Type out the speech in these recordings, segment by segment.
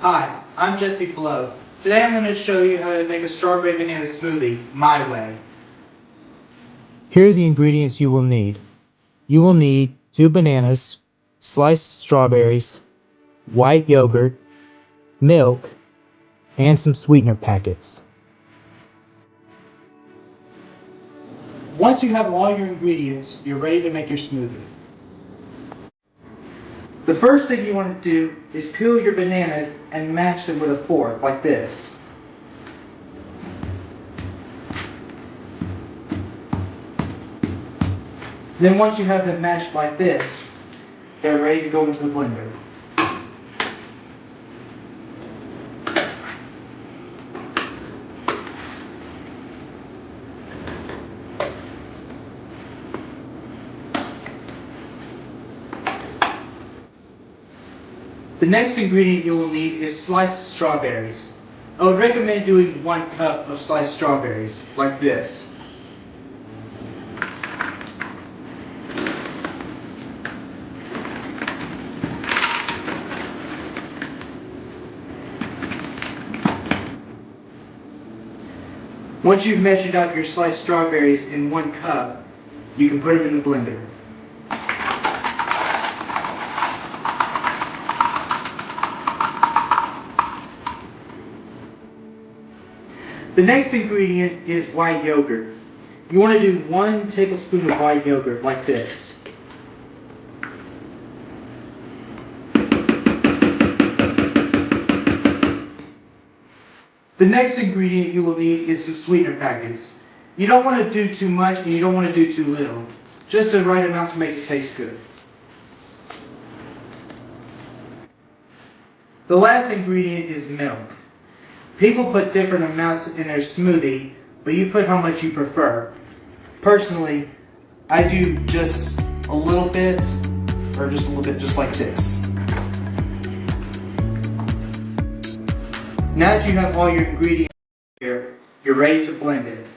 Hi, I'm Reupload. Today I'm going to show you how to make a strawberry banana smoothie my way. Here are the ingredients you will need. You will need 2 bananas, sliced strawberries, white yogurt, milk, and some sweetener packets. Once you have all your ingredients, you're ready to make your smoothie. The first thing you want to do is peel your bananas and mash them with a fork like this. Then once you have them mashed like this, they're ready to go into the blender. The next ingredient you will need is sliced strawberries. I would recommend doing 1 cup of sliced strawberries, like this. Once you've measured out your sliced strawberries in 1 cup, you can put them in the blender. The next ingredient is white yogurt. You want to do 1 tablespoon of white yogurt like this. The next ingredient you will need is some sweetener packets. You don't want to do too much and you don't want to do too little. Just the right amount to make it taste good. The last ingredient is milk. People put different amounts in their smoothie, but you put how much you prefer. Personally, I do just a little bit, or just a little bit just like this. Now that you have all your ingredients here, you're ready to blend it.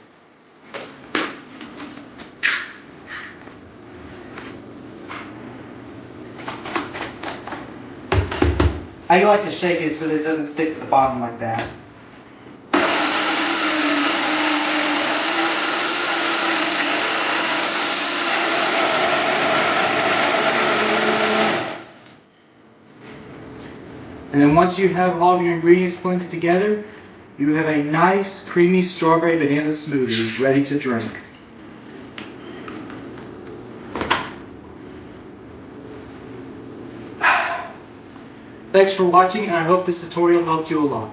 I like to shake it so that it doesn't stick to the bottom like that. And then once you have all of your ingredients blended together, you have a nice creamy strawberry banana smoothie ready to drink. Thanks for watching, and I hope this tutorial helped you a lot.